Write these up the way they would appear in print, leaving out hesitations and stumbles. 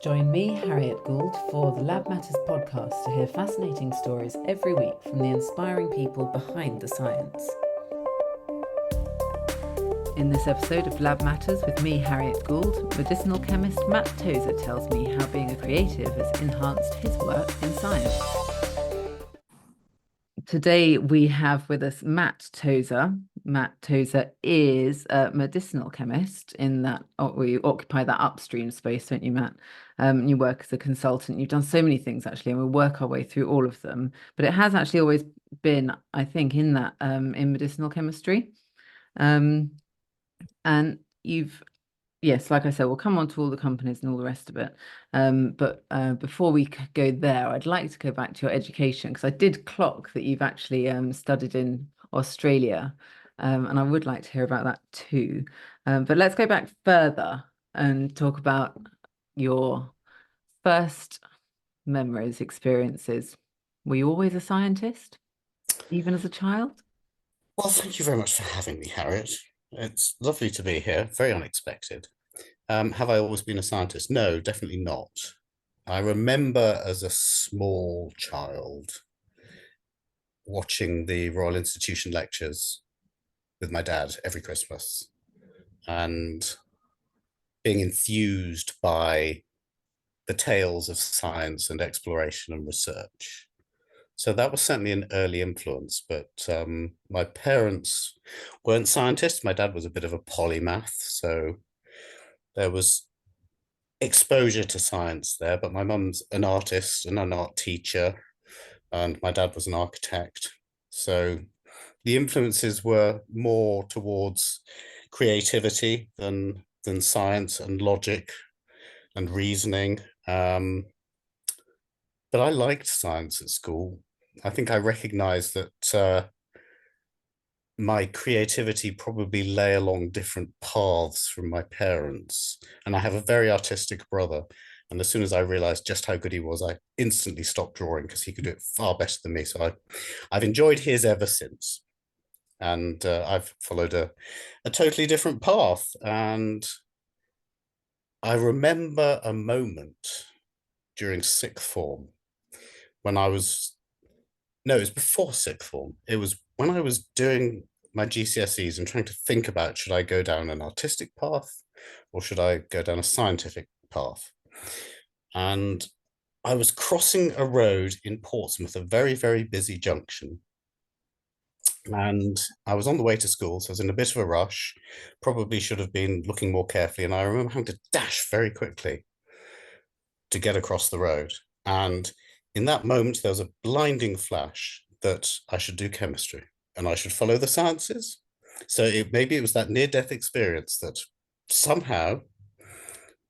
Join me, Harriet Gould, for the Lab Matters podcast to hear fascinating stories every week from the inspiring people behind the science. In this episode of Lab Matters with me, Harriet Gould, medicinal chemist Matt Tozer tells me how being a creative has enhanced his work in science. Today we have with us Matt Tozer. Matt Tozer is a medicinal chemist in that you occupy that upstream space, don't you, Matt? You work as a consultant. You've done so many things actually, and we'll work our way through all of them. But it has actually always been, I think, in that in medicinal chemistry. And you've Yes, like I said, we'll come on to all the companies and all the rest of it. But before we go there, I'd like to go back to your education because I did clock that you've actually studied in Australia, and I would like to hear about that too. But let's go back further and talk about your first memories, experiences. Were you always a scientist, even as a child? Well, thank you very much for having me, Harriet. It's lovely to be here, very unexpected. Have I always been a scientist? No, definitely not. I remember as a small child watching the Royal Institution lectures with my dad every Christmas and being enthused by the tales of science and exploration and research. So that was certainly an early influence, but my parents weren't scientists. My dad was a bit of a polymath, so there was exposure to science there, but my mum's an artist and an art teacher, and my dad was an architect. So the influences were more towards creativity than science and logic and reasoning. But I liked science at school. I think I recognized that my creativity probably lay along different paths from my parents. And I have a very artistic brother. And as soon as I realized just how good he was, I instantly stopped drawing because he could do it far better than me. So I've enjoyed his ever since. And I've followed a totally different path. And I remember a moment during sixth form when I was, no, it was before sixth form. It was when I was doing my GCSEs and trying to think about should I go down an artistic path or should I go down a scientific path? And I was crossing a road in Portsmouth, a very, very busy junction. And I was on the way to school, so I was in a bit of a rush, probably should have been looking more carefully. And I remember having to dash very quickly to get across the road. And in that moment, there was a blinding flash that I should do chemistry and I should follow the sciences. So maybe it was that near-death experience that somehow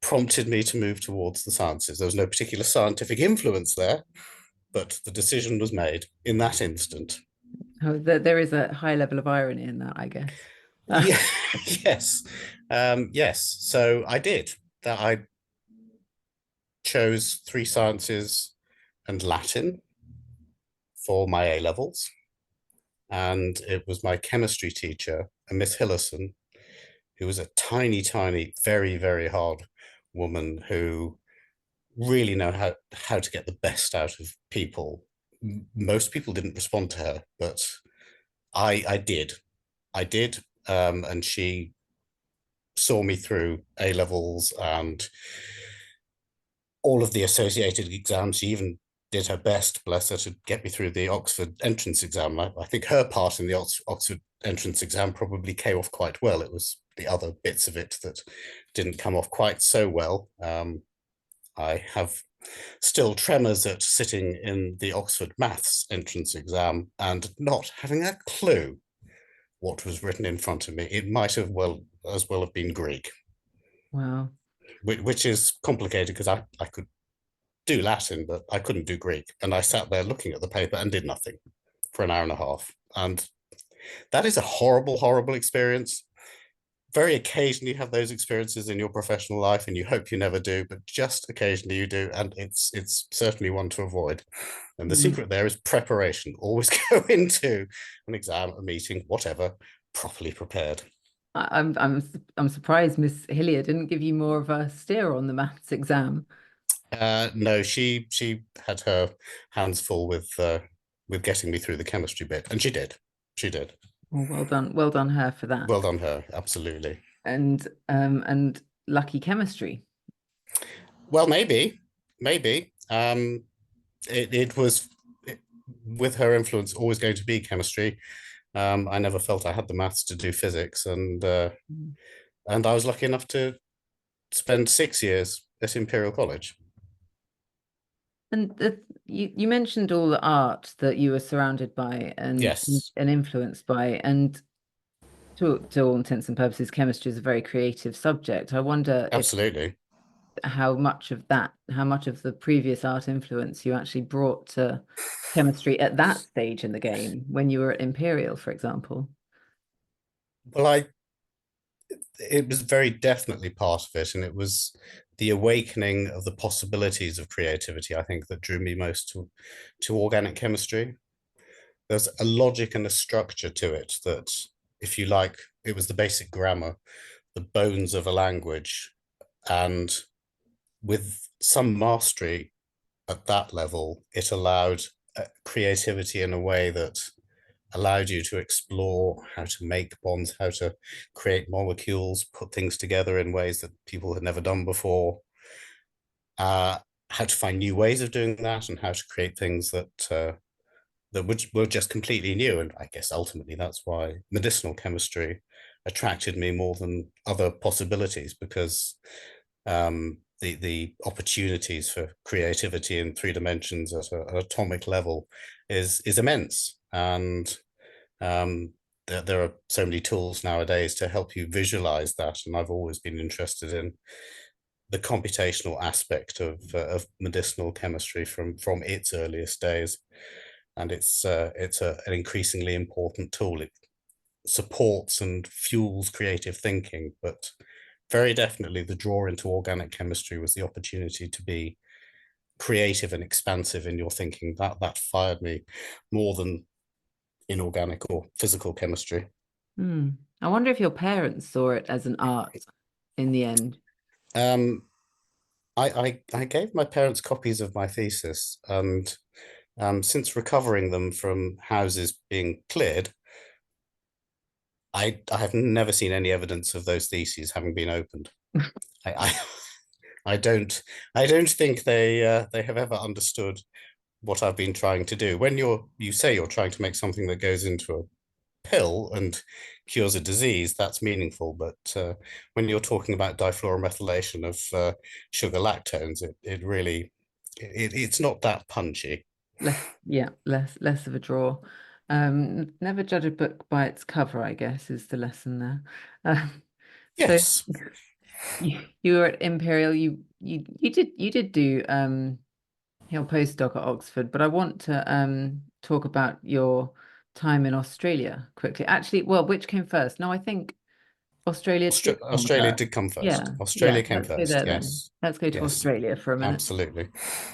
prompted me to move towards the sciences. There was no particular scientific influence there, but the decision was made in that instant. Oh, there is a high level of irony in that, I guess. Yeah, yes, yes. So I did that. I chose three sciences and Latin for my A levels, and it was my chemistry teacher, a Miss Hillison, who was a tiny, tiny, very, very hard woman who really know how to get the best out of people. Most people didn't respond to her, but I did. I did. And she saw me through A levels and all of the associated exams. She even did her best, bless her, to get me through the Oxford entrance exam. I think her part in the Oxford entrance exam probably came off quite well. It was the other bits of it that didn't come off quite so well. I have still tremors at sitting in the Oxford maths entrance exam and not having a clue what was written in front of me. It might have as well have been Greek, Wow. which is complicated because I could do Latin, but I couldn't do Greek. And I sat there looking at the paper and did nothing for an hour and a half. And that is a horrible, horrible experience. Very occasionally you have those experiences in your professional life and you hope you never do, but just occasionally you do. And it's certainly one to avoid. And the Mm. secret there is preparation. Always go into an exam, a meeting, whatever, properly prepared. I'm surprised Miss Hillier didn't give you more of a steer on the maths exam. No, she had her hands full with getting me through the chemistry bit, and she did. She did. Well, well done her for that. Well done, her. Absolutely. And lucky chemistry. Well, maybe. It was with her influence always going to be chemistry. I never felt I had the maths to do physics, Mm. and I was lucky enough to spend 6 years at Imperial College. And you mentioned all the art that you were surrounded by Yes, and influenced by, and to all intents and purposes, chemistry is a very creative subject. I wonder if absolutely. how much of the previous art influence you actually brought to chemistry at that stage in the game when you were at Imperial, for example. Well, I it was very definitely part of it, and it was the awakening of the possibilities of creativity, I think, that drew me most to organic chemistry. There's a logic and a structure to it that, if you like, it was the basic grammar, the bones of a language, and with some mastery at that level, it allowed creativity in a way that allowed you to explore how to make bonds, how to create molecules, put things together in ways that people had never done before, uh, how to find new ways of doing that, and how to create things that were just completely new. And I guess ultimately that's why medicinal chemistry attracted me more than other possibilities, because the opportunities for creativity in 3 dimensions at an atomic level is immense, and there are so many tools nowadays to help you visualize that. And I've always been interested in the computational aspect of medicinal chemistry from its earliest days, and it's an increasingly important tool. It supports and fuels creative thinking, but very definitely the draw into organic chemistry was the opportunity to be creative and expansive in your thinking. That fired me more than inorganic or physical chemistry. Hmm. I wonder if your parents saw it as an art in the end. Um, I gave my parents copies of my thesis, and since recovering them from houses being cleared, I have never seen any evidence of those theses having been opened. I I don't I don't think they have ever understood what I've been trying to do. When you say you're trying to make something that goes into a pill and cures a disease, that's meaningful. But when you're talking about difluoromethylation of sugar lactones, it really it's not that punchy. Less of a draw. Never judge a book by its cover, I guess, is the lesson there. Um, so Yes, you were at Imperial. You did do your postdoc at Oxford, but I want to talk about your time in Australia quickly. Actually, well, which came first? No, I think Australia did come Australia first. did come first. Yeah, yeah. Australia came Let's go first. there then. Yes, Let's go to yes. Australia for a minute. Absolutely.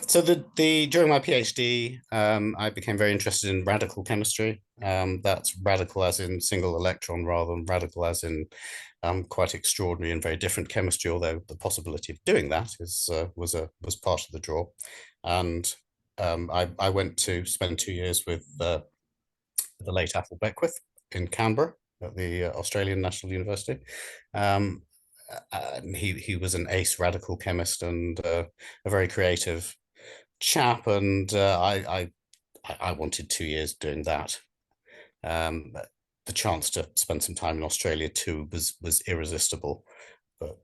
So the during my PhD, I became very interested in radical chemistry. That's radical as in single electron, rather than radical as in quite extraordinary and very different chemistry. Although the possibility of doing that is was part of the draw, and I went to spend 2 years with the late Athol Beckwith in Canberra at the Australian National University. Um, and he was an ace radical chemist and a very creative chap, and I wanted 2 years doing that. Um, the chance to spend some time in Australia too was irresistible. But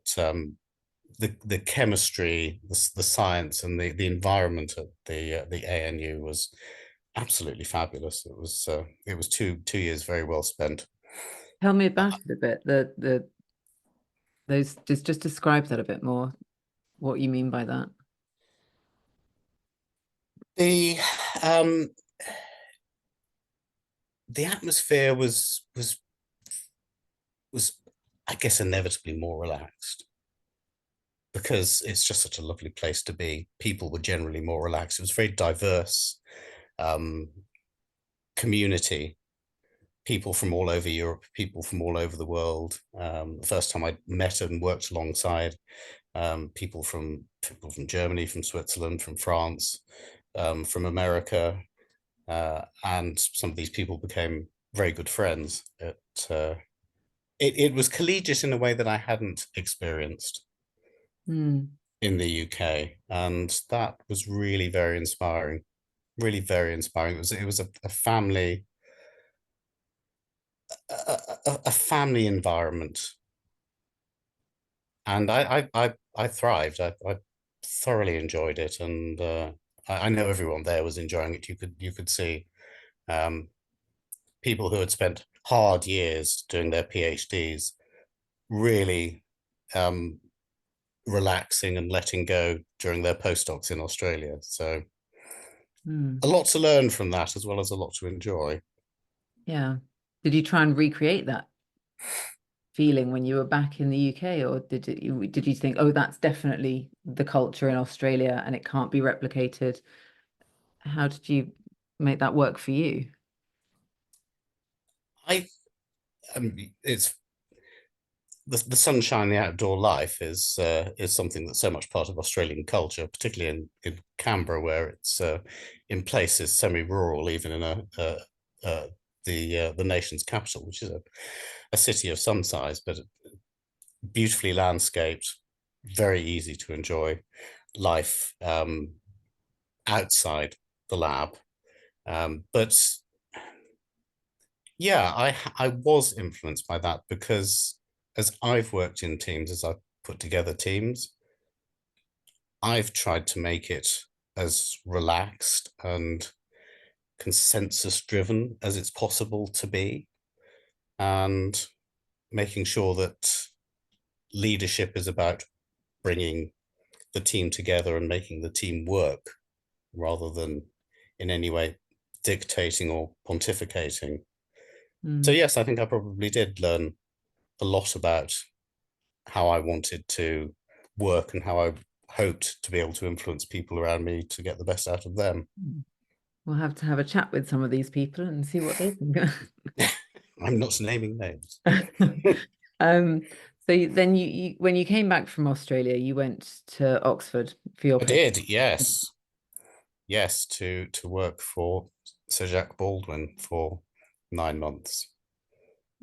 the chemistry, the science, and the environment at the ANU was absolutely fabulous. It was 2 years very well spent. Tell me about it a bit. The those just describe that a bit more. What you mean by that? The um, the atmosphere was I guess inevitably more relaxed, because it's just such a lovely place to be. People were generally more relaxed. It was a very diverse um, community, people from all over Europe, people from all over the world. The first time I met and worked alongside people from Germany, from Switzerland, from France, from America, and some of these people became very good friends. It was collegiate in a way that I hadn't experienced Mm, in the UK, and that was really very inspiring. Really very inspiring. It was a family a family environment, and I thrived. I thoroughly enjoyed it, and I know everyone there was enjoying it. You could see um, people who had spent hard years doing their PhDs really um, relaxing and letting go during their postdocs in Australia. So mm, a lot to learn from that, as well as a lot to enjoy. yeah. Did you try and recreate that feeling when you were back in the UK, or did you think, oh, that's definitely the culture in Australia and it can't be replicated? How did you make that work for you? I it's the sunshine, the outdoor life is something that's so much part of Australian culture, particularly in Canberra, where it's in places semi-rural, even in uh, the nation's capital, which is a city of some size, but beautifully landscaped, very easy to enjoy life outside the lab. But yeah, I was influenced by that because as I've worked in teams, as I've put together teams, I've tried to make it as relaxed and consensus driven as it's possible to be, and making sure that leadership is about bringing the team together and making the team work rather than in any way dictating or pontificating. So, Mm, yes, I think I probably did learn a lot about how I wanted to work and how I hoped to be able to influence people around me to get the best out of them. mm. We'll have to have a chat with some of these people and see what they think. I'm not naming names. Um, so when you came back from Australia, you went to Oxford for your I post, did, yes, yes, to work for Sir Jack Baldwin for 9 months.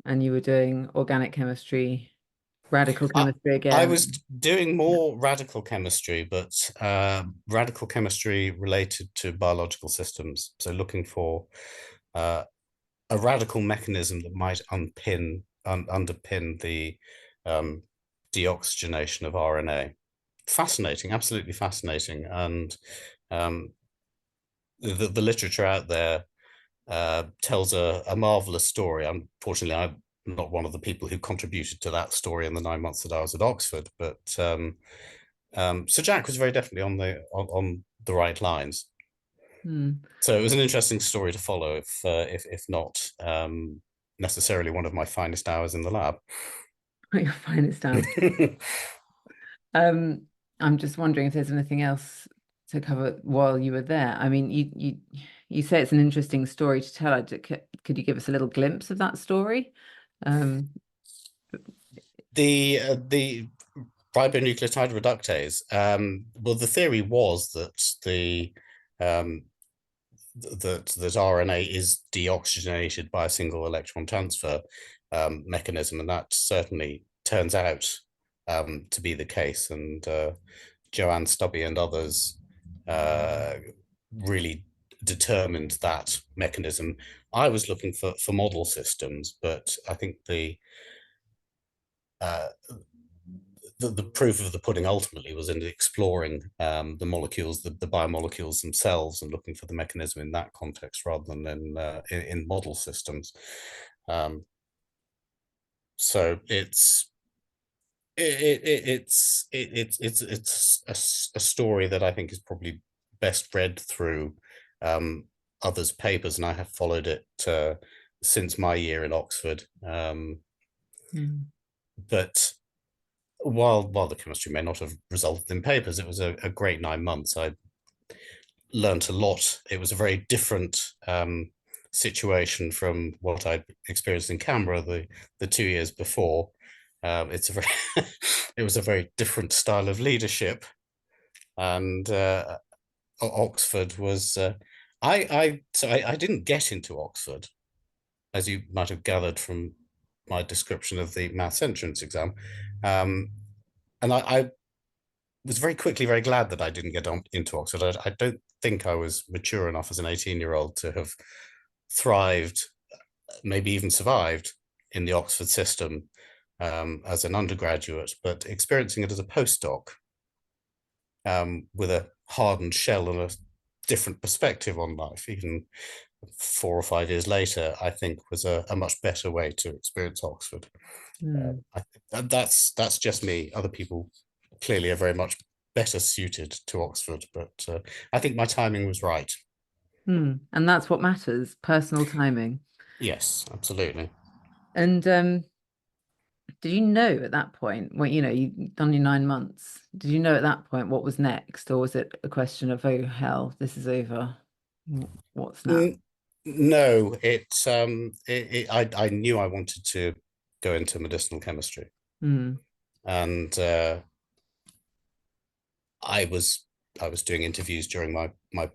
and you were doing organic chemistry, radical I, chemistry I was again. doing Yeah. more radical chemistry, but radical chemistry related to biological systems. So looking for uh, a radical mechanism that might underpin the um, deoxygenation of RNA. Fascinating, absolutely fascinating, and um, the literature out there tells a marvelous story. Unfortunately, I'm not one of the people who contributed to that story in the 9 months that I was at Oxford, but Sir Jack was very definitely on the right lines. Hmm. So it was an interesting story to follow, if not necessarily one of my finest hours in the lab. Your finest hours. Um, I'm just wondering if there's anything else to cover while you were there. I mean, you say it's an interesting story to tell. Could you give us a little glimpse of that story? Um, The ribonucleotide reductase. Well, the theory was the um, that RNA is deoxygenated by a single electron transfer mechanism, and that certainly turns out to be the case. And Joanne Stubby and others uh, really determined that mechanism. I was looking for model systems, but I think uh, the proof of the pudding ultimately was in exploring the molecules, the biomolecules themselves, and looking for the mechanism in that context rather than in model systems. Um, so it's a story that I think is probably best read through um, others' papers, and I have followed it since my year in Oxford. mm, But while the chemistry may not have resulted in papers, it was a great 9 months. I learnt a lot. It was a very different situation from what I'd experienced in Canberra the 2 years before. It's a very it was a very different style of leadership, and Oxford was. I didn't get into Oxford, as you might have gathered from my description of the maths entrance exam, um, and I was very quickly very glad that I didn't get on into Oxford. I don't think I was mature enough as an 18-year-old to have thrived, maybe even survived in the Oxford system as an undergraduate, but experiencing it as a postdoc with a hardened shell and a different perspective on life, even 4 or 5 years later, I think was a much better way to experience Oxford. Mm. That's just me. Other people clearly are very much better suited to Oxford, but I think my timing was right. Mm. And that's what matters, personal timing. Yes, absolutely. And did you know at that point, when you've done your 9 months, did you know at that point what was next, or was it a question of, oh hell, this is over? What's now? No, I knew I wanted to go into medicinal chemistry, Mm. and I was I was doing interviews during my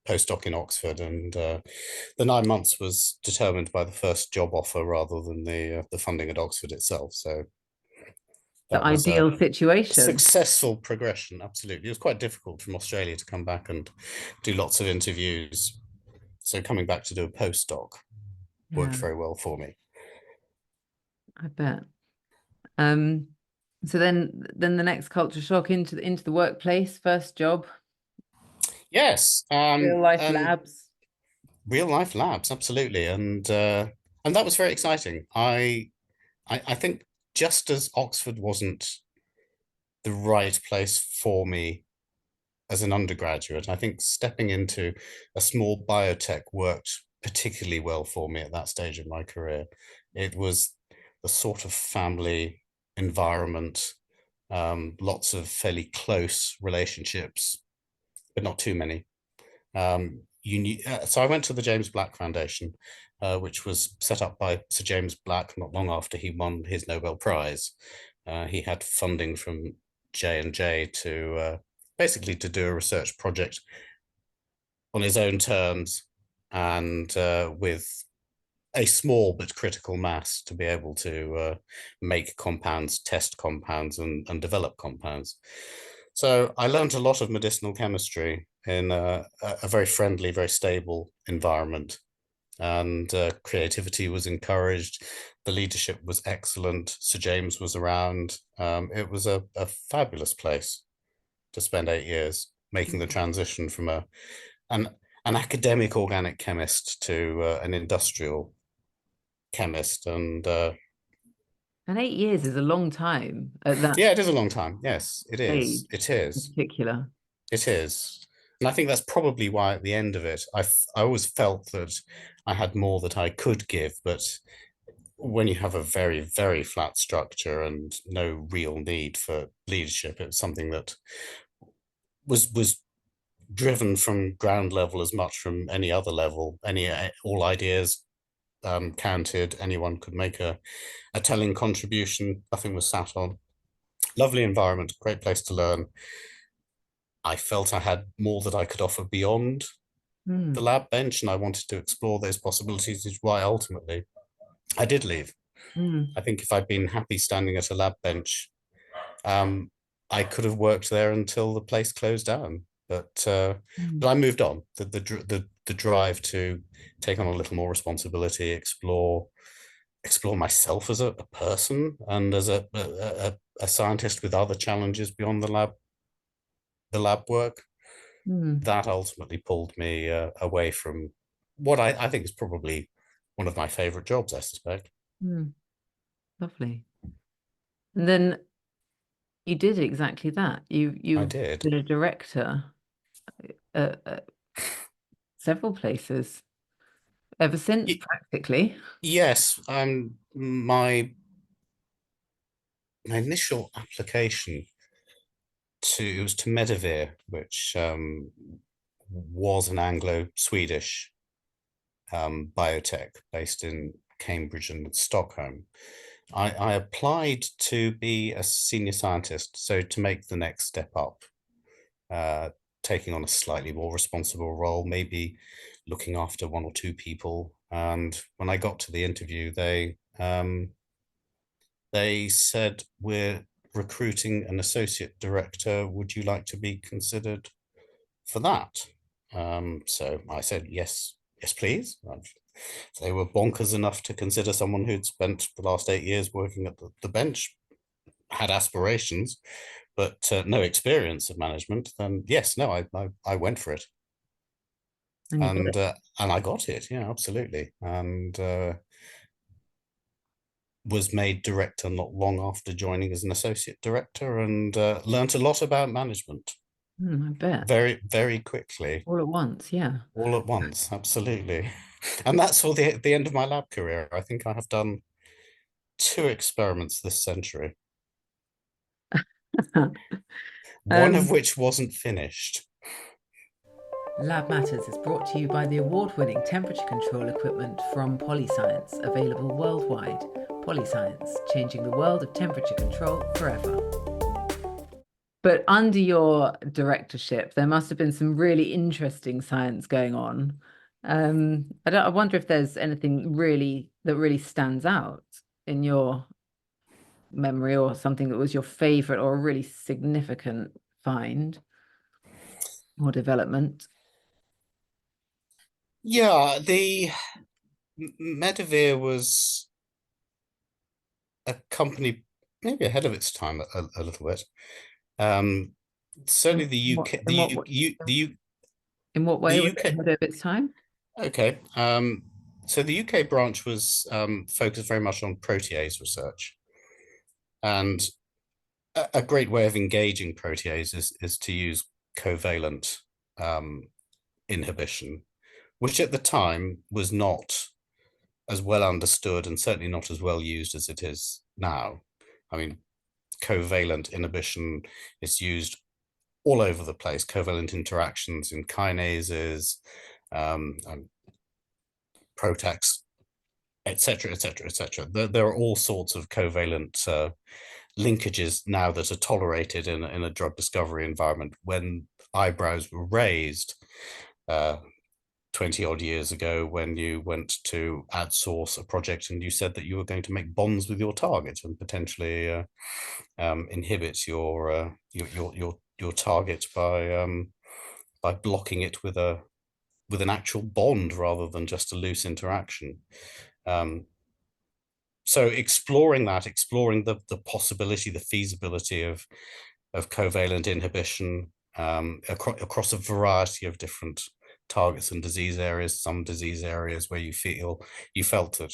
postdoc in Oxford, and the 9 months was determined by the first job offer rather than the funding at Oxford itself. So The that was a ideal situation. successful progression. Absolutely, it was quite difficult from Australia to come back and do lots of interviews. So coming back to do a postdoc worked Yeah, very well for me. I bet. Um, so then the next culture shock into the workplace, first job, Yes, real life and labs. real life labs, absolutely, and that was very exciting. I think just as Oxford wasn't the right place for me as an undergraduate, I think stepping into a small biotech worked particularly well for me at that stage of my career. It was the sort of family environment, lots of fairly close relationships, but not too many. So I went to the James Black Foundation, which was set up by Sir James Black not long after he won his Nobel Prize. He had funding from J&J to basically to do a research project on his own terms and with a small but critical mass to be able to make compounds, test compounds, and develop compounds. So I learned a lot of medicinal chemistry in a very friendly, very stable environment. And creativity was encouraged. The leadership was excellent. Sir James was around. It was a fabulous place to spend 8 years making the transition from an, an academic organic chemist to an industrial chemist. And And 8 years is a long time at that yeah, it is a long time. Yes, it is. age It in is. particular. It is. And I think that's probably why at the end of it, I always felt that I had more that I could give, but when you have a very, very flat structure and no real need for leadership, it's something that was driven from ground level as much from any other level. Any all ideas counted. Anyone could make a telling contribution. Nothing was sat on. Lovely environment, great place to learn. I felt I had more that I could offer beyond the Mm. lab bench, and I wanted to explore those possibilities, is why ultimately I did leave. Mm. I think if I'd been happy standing at a lab bench, um, I could have worked there until the place closed down. Mm. But I moved on. The drive to take on a little more responsibility, explore myself as a person and as a scientist with other challenges beyond the lab work, Mm. that ultimately pulled me away from what I think is probably one of my favorite jobs, I suspect. Mm. Lovely. And then you did exactly that. I You've did. been a director at several places ever since, Y- practically. yes, my initial application it was to Medivir, which was an Anglo-Swedish biotech based in Cambridge and Stockholm. I applied to be a senior scientist, so to make the next step up, uh, taking on a slightly more responsible role, maybe looking after one or two people. And when I got to the interview, they said, "We're recruiting an associate director. Would you like to be considered for that?" So I said, "Yes, yes, please." They were bonkers enough to consider someone who'd spent the last 8 years working at the bench, had aspirations, but no experience of management. Then yes, no, I went for it, And you got it. and I got it. Yeah, absolutely, and was made director not long after joining as an associate director, and learnt a lot about management I bet. very, very quickly, All at once, yeah. all at once. Absolutely, and that's for the end of my lab career. I think I have done two experiments this century, one of Um, which wasn't finished. Lab Matters is brought to you by the award-winning temperature control equipment from Polyscience, available worldwide. Polyscience, changing the world of temperature control forever. But under your directorship, there must have been some really interesting science going on. I wonder if there's anything really that really stands out in your memory, or something that was your favorite or a really significant find or development. Yeah, the Medivir was a company maybe ahead of its time a little bit. Um, Certainly In the what UK, in what wa- in what The way was it UK. ahead of its time? Okay. So the UK branch was focused very much on protease research, and a great way of engaging protease is to use covalent um, inhibition, which at the time was not as well understood and certainly not as well used as it is now. I mean, covalent inhibition is used all over the place. Covalent interactions in kinases, and protacs, etc., etc., etc. There are all sorts of covalent linkages now that are tolerated in a drug discovery environment. When eyebrows were raised 20 odd years ago, when you went to outsource a project and you said that you were going to make bonds with your target and potentially inhibit your target by blocking it with an actual bond rather than just a loose interaction. Um, so exploring the possibility, the feasibility of covalent inhibition across a variety of different targets and disease areas. Some disease areas where you felt that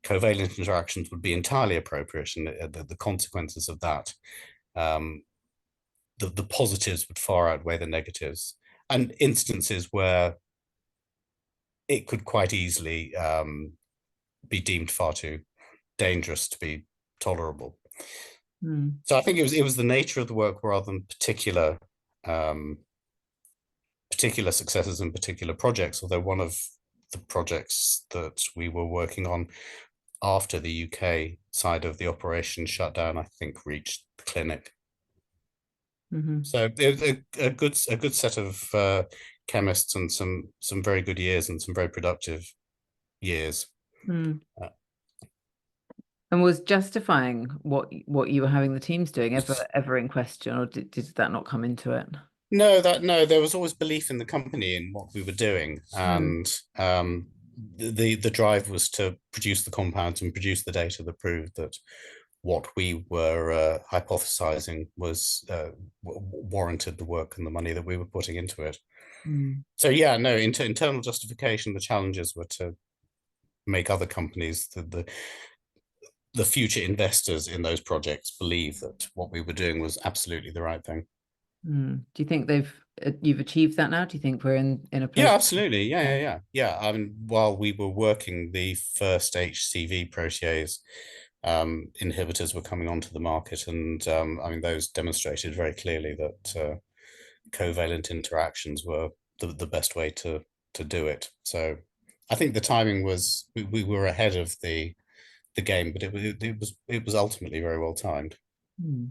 covalent interactions would be entirely appropriate, and the consequences of that, um, the positives would far outweigh the negatives, and instances where it could quite easily be deemed far too dangerous to be tolerable. Hmm. So I think it was the nature of the work rather than um, particular successes in particular projects. Although one of the projects that we were working on after the UK side of the operation shut down, I think reached the clinic. Hmm. So it was a good set of chemists and some very good years and some very productive years. Hmm. Uh, And was justifying what you were having the teams doing ever in question, or did that not come into it? no, there was always belief in the company in what we were doing, Hmm. and the drive was to produce the compounds and produce the data that proved that what we were hypothesizing was warranted the work and the money that we were putting into it. Hmm. So yeah, no, internal justification. The challenges were to make other companies, the future investors in those projects, believe that what we were doing was absolutely the right thing. Hmm. Do you think you've achieved that now? Do you think we're in a Yeah, place? absolutely. Yeah, Yeah. yeah, yeah. Yeah. I mean, while we were working, the first HCV protease inhibitors were coming onto the market, and I mean, those demonstrated very clearly that covalent interactions were the best way to do it. So I think the timing was we were ahead of the game, but it was ultimately very well timed. Hmm.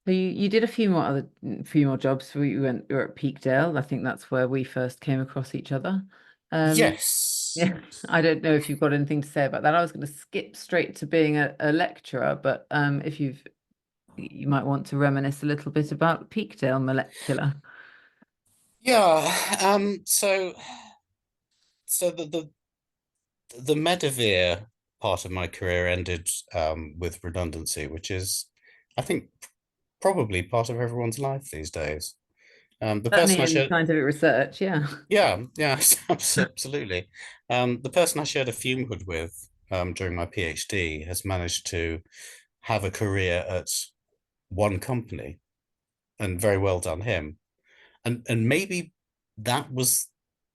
So you did a few more jobs. You were at Peakdale. I think that's where we first came across each other. Um, Yes. yeah, I don't know if you've got anything to say about that. I was going to skip straight to being a lecturer, but if you might want to reminisce a little bit about Peakdale Molecular. Yeah. So the Medivir part of my career ended with redundancy, which is, I think, probably part of everyone's life these days. The person Certainly I in shared, scientific research, yeah. yeah, yeah, absolutely. The person I shared a fume hood with during my PhD has managed to have a career at one company, and very well done him. And maybe that was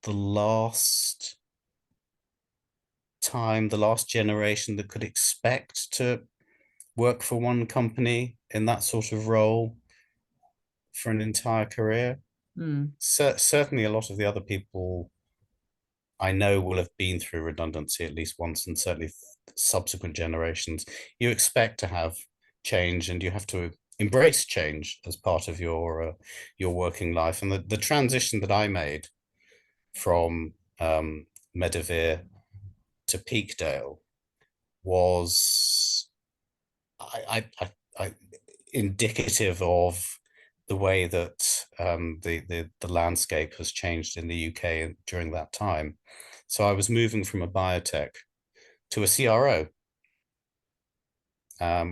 the last time, the last generation that could expect to work for one company in that sort of role for an entire career. Hmm. Certainly, a lot of the other people I know will have been through redundancy at least once, and certainly subsequent generations. You expect to have change, and you have to embrace change as part of your working life. And the transition that I made from Medivir to Peakdale was I indicative of the way that the landscape has changed in the UK during that time. So I was moving from a biotech to a CRO,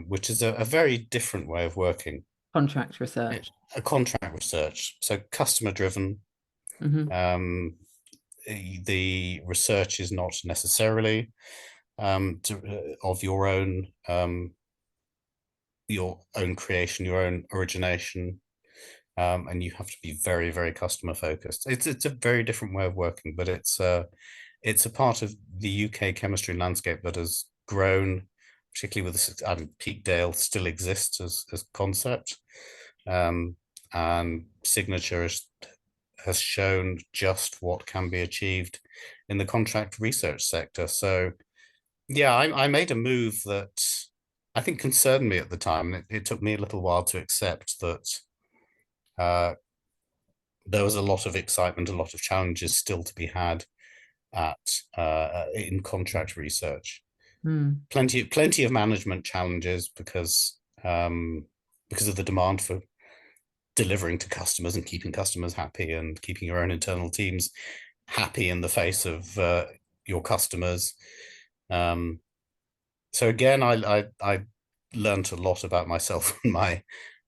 which is a very different way of working. Contract research. A contract research, so customer driven. Hmm. Um, the research is not necessarily of your own creation, your own origination, and you have to be very, very customer focused. It's a very different way of working, but it's a part of the UK chemistry landscape that has grown, particularly with this. Peakdale still exists as concept, um, and Signature has shown just what can be achieved in the contract research sector. So yeah, I made a move that I think concerned me at the time. It took me a little while to accept that uh, there was a lot of excitement, a lot of challenges still to be had at in contract research. Hmm. Plenty of management challenges because of the demand for delivering to customers and keeping customers happy and keeping your own internal teams happy in the face of your customers. Um, so again, I learned a lot about myself and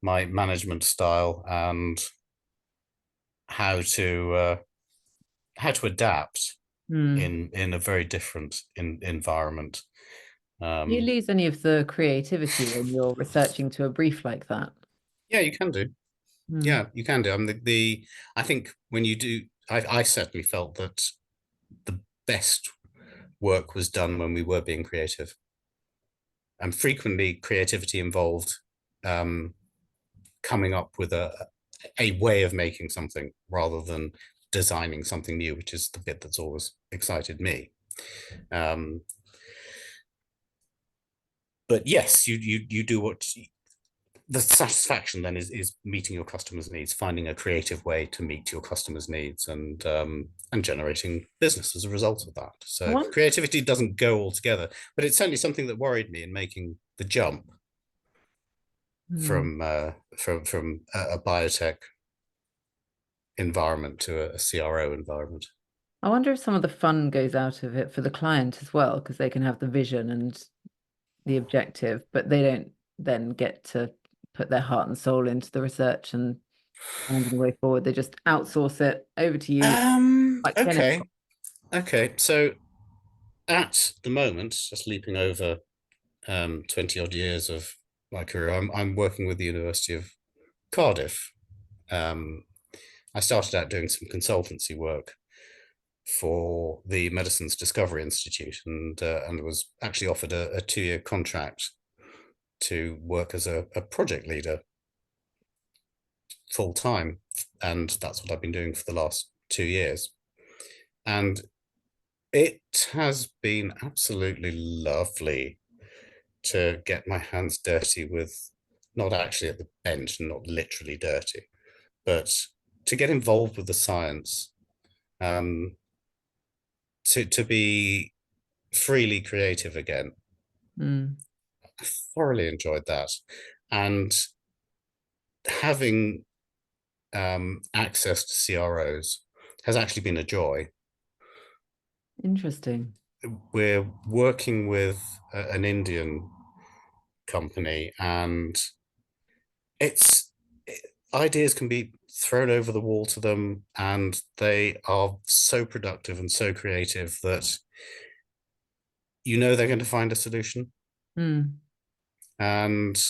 my management style and how to uh, how to adapt Hmm. in a very different environment. Do you Um, lose any of the creativity when you're researching to a brief like that? yeah, you can do. Hmm. Yeah, you can do. I mean, I think when you do, I certainly felt that the best work was done when we were being creative, and frequently creativity involved um, coming up with a way of making something rather than designing something new, which is the bit that's always excited me. Um, but yes, you do what the satisfaction then is meeting your customers' needs, finding a creative way to meet your customers' needs, and generating business as a result of that. So What? creativity doesn't go all together, but it's certainly something that worried me in making the jump Hmm. from a biotech environment to a CRO environment. I wonder if some of the fun goes out of it for the client as well, because they can have the vision and the objective, but they don't then get to put their heart and soul into the research and finding a way forward. They just outsource it over to you, like Okay. clinical. Okay. So at the moment, just leaping over 20 odd years of my career, I'm working with the University of Cardiff. Um, I started out doing some consultancy work for the Medicines Discovery Institute, and was actually offered a 2-year contract to work as a project leader full time, and that's what I've been doing for the last 2 years. And It has been absolutely lovely to get my hands dirty with, not actually at the bench, not literally dirty, but to get involved with the science, um, to be freely creative again. Mm, I thoroughly enjoyed that. And having access to CROs has actually been a joy. interesting. We're working with an Indian company, and it's ideas can be thrown over the wall to them, and they are so productive and so creative that they're going to find a solution. Mm, And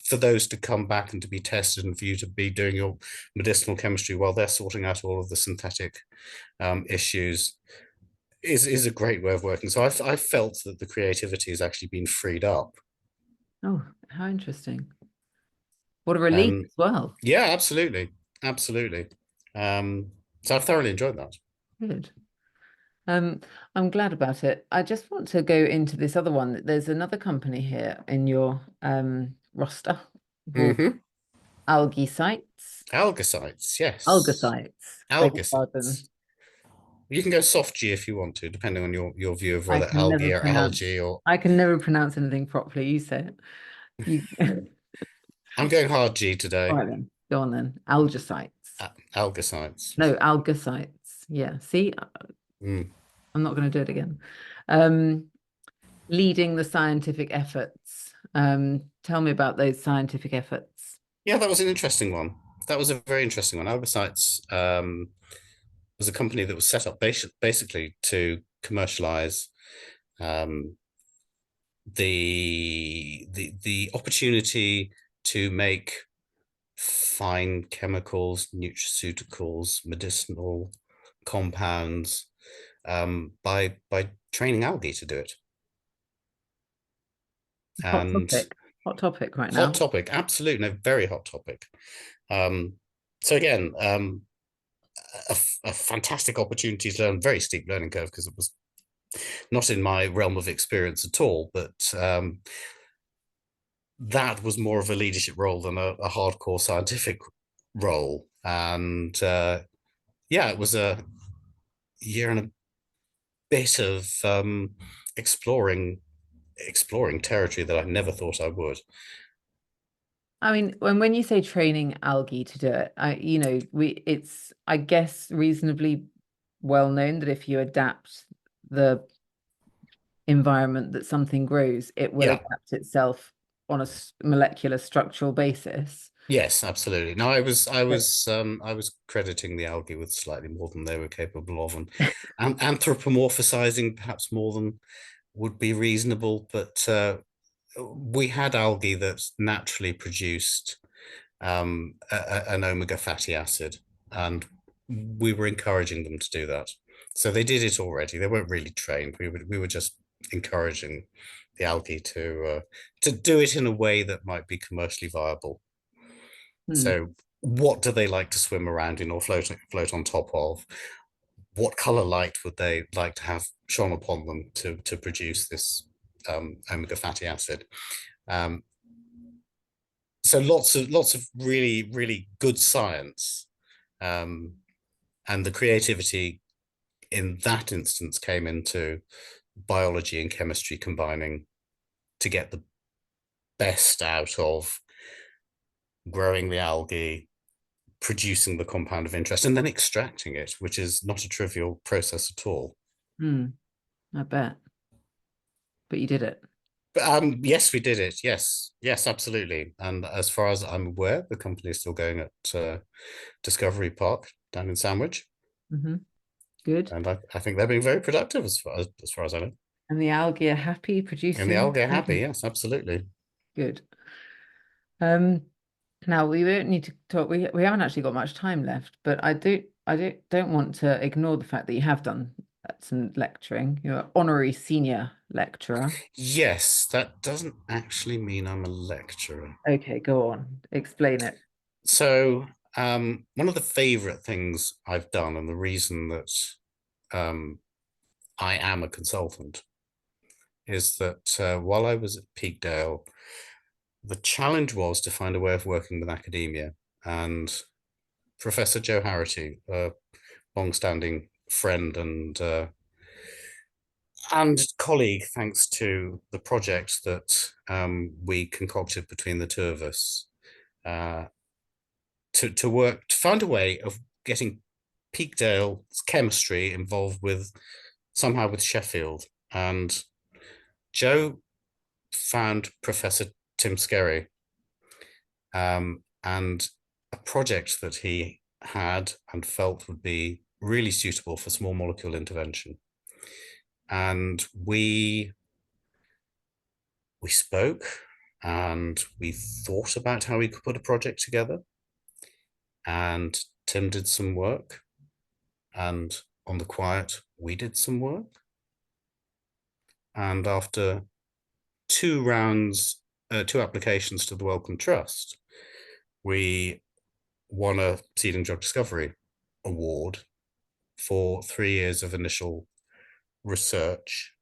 for those to come back and to be tested, and for you to be doing your medicinal chemistry while they're sorting out all of the synthetic issues, is a great way of working. So I felt that the creativity has actually been freed up. oh, how interesting. What a relief And as well. yeah, absolutely, absolutely. So I've thoroughly enjoyed that. Good. Um, I'm glad about it. I just want to go into this other one. There's another company here in your roster called Mm-hmm. Algae Sites. Algicites, yes. Algicites. Beg your Algicites. pardon. You can go soft G if you want to, depending on your view of I whether can never algae or pronounce. algae or. I can never pronounce anything properly. You say it. You. I'm going hard G All today. right then. Go on then. Algicites. Algicites. No, algicites. Yeah. See, Mm. I'm not going to do it again. Um, Leading the scientific efforts. Tell me about those scientific efforts. Yeah, that was an interesting one. That was a very interesting one. Algicites was a company that was set up basically to commercialize um, the opportunity to make fine chemicals, nutraceuticals, medicinal compounds by training algae to do it. Hot And topic. Hot topic right hot now. topic, absolutely, no, very hot topic. Um, so again, a fantastic opportunity to learn, very steep learning curve because it was not in my realm of experience at all, but that was more of a leadership role than a hardcore scientific role. And yeah, it was a year and a bit of exploring territory that I never thought I would. I mean, when you say training algae to do it, it's, I guess, reasonably well known that if you adapt the environment that something grows, it will Yeah, adapt itself on a molecular structural basis. yes, absolutely. No, But I was crediting the algae with slightly more than they were capable of, and anthropomorphizing perhaps more than would be reasonable. But we had algae that naturally produced an omega fatty acid, and we were encouraging them to do that. So they did it already. They weren't really trained. We were just encouraging the algae to do it in a way that might be commercially viable. hmm, So what do they like to swim around in or float on top of? What color light would they like to have shone upon them to produce this omega fatty acid? Um, so lots of really good science, um, and the creativity in that instance came into biology and chemistry combining to get the best out of growing the algae, producing the compound of interest, and then extracting it, which is not a trivial process at all. hmm, I bet. But you did it. But yes, we did it. Yes, yes, absolutely. And as far as I'm aware, the company is still going at Discovery Park down in Sandwich, Hmm. Good. and I think they're being very productive as far as I know. And the algae are happy And the producing. algae are happy. Mhm. Yes, absolutely. Good. Um, Now we don't need to talk. We haven't actually got much time left, but I don't want to ignore the fact that you have done some lecturing. You're an honorary senior lecturer. Yes, that doesn't actually mean I'm a lecturer. Okay, go on. Explain it. So, one of the favorite things I've done, and the reason that I am a consultant is that while I was at Peakdale, the challenge was to find a way of working with academia. And Professor Joe Harity, a long-standing friend and colleague, thanks to the project that we concocted between the two of us, uh, to work to find a way of getting Peakdale's chemistry involved with somehow with Sheffield. And Joe found Professor Tim Skerry, and a project that he had and felt would be really suitable for small molecule intervention. And we spoke and we thought about how we could put a project together. And Tim did some work, and on the quiet, we did some work. And after two rounds, two applications to the Wellcome Trust, we won a Seed and Drug Discovery Award for 3 years of initial research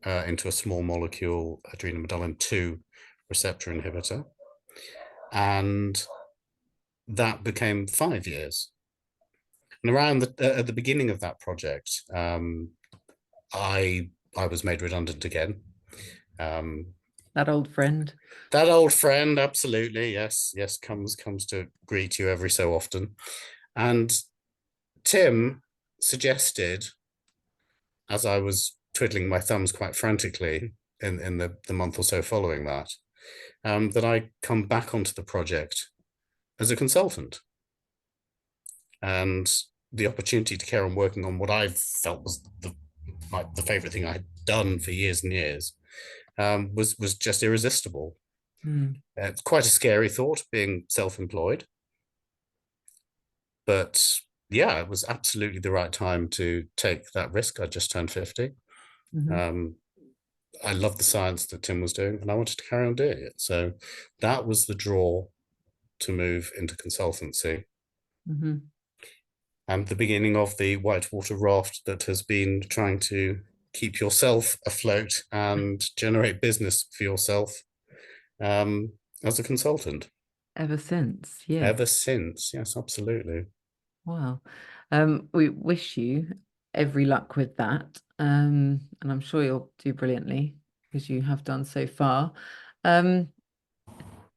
into a small molecule adrenomedulin 2 receptor inhibitor. And that became 5 years. And around at the beginning of that project, I was made redundant again. That old friend. That old friend, absolutely, yes, yes, comes to greet you every so often. And Tim suggested, as I was twiddling my thumbs quite frantically in the month or so following that, that I come back onto the project as a consultant. And the opportunity to carry on working on what I felt was the favorite thing I had done for years and years was just irresistible. Mm. It's quite a scary thought, being self-employed, but yeah, it was absolutely the right time to take that risk. I just turned 50. Mm-hmm. I loved the science that Tim was doing, and I wanted to carry on doing it. So that was the draw to move into consultancy. Mm-hmm. And the beginning of the whitewater raft that has been trying to keep yourself afloat and generate business for yourself as a consultant. Ever since, yes. Ever since, yes, absolutely. Wow. We wish you every luck with that. And I'm sure you'll do brilliantly because you have done so far. Um,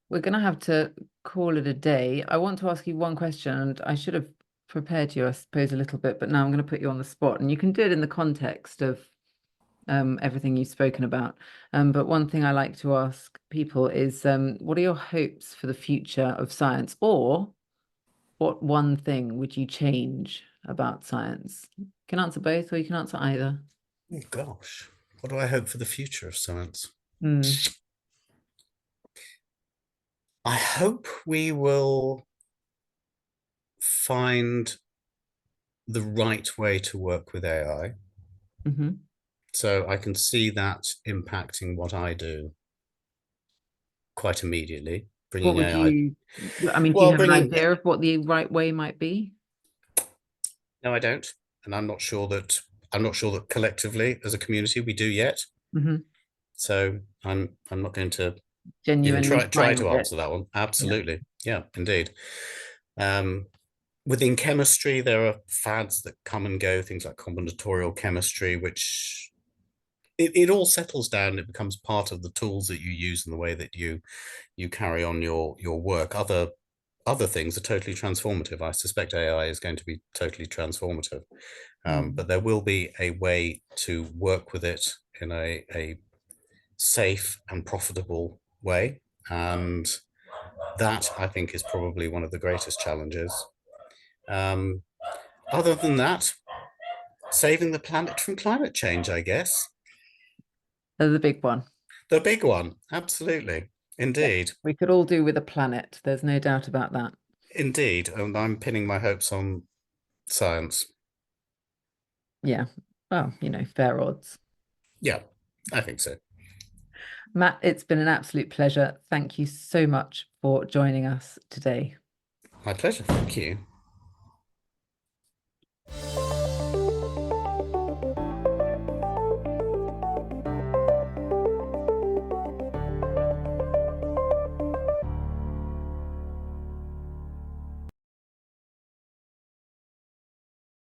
we're going to have to call it a day. I want to ask you one question, and I should have prepared you, I suppose, a little bit, but now I'm going to put you on the spot, and you can do it in the context of everything you've spoken about. But one thing I like to ask people is, what are your hopes for the future of science, or what one thing would you change about science? You can answer both, or you can answer either. Oh, gosh, what do I hope for the future of science? Mm, I hope we will find the right way to work with AI. hmm. So I can see that impacting what I do quite immediately, What bringing would AI. you, I mean, do you Well, have an bringing, idea of what the right way might be? no, I don't. And I'm not sure that collectively as a community we do yet. Hmm. So I'm not going to even Genuinely try find to it. answer that one. Yeah. Absolutely. Yeah, indeed. Um, Within chemistry, there are fads that come and go, things like combinatorial chemistry, which it all settles down. It becomes part of the tools that you use and the way that you carry on your work. Other things are totally transformative. I suspect AI is going to be totally transformative, Mm. but there will be a way to work with it in a safe and profitable way. And that, I think, is probably one of the greatest challenges. Um, Other than that, saving the planet from climate change, I guess. That's the big one. The big one, absolutely. Yeah. Indeed. We could all do with a planet. There's no doubt about that. Indeed. And I'm pinning my hopes on science. Yeah. Well, fair odds. Yeah, I think so. Matt, it's been an absolute pleasure. Thank you so much for joining us today. My pleasure. Thank you.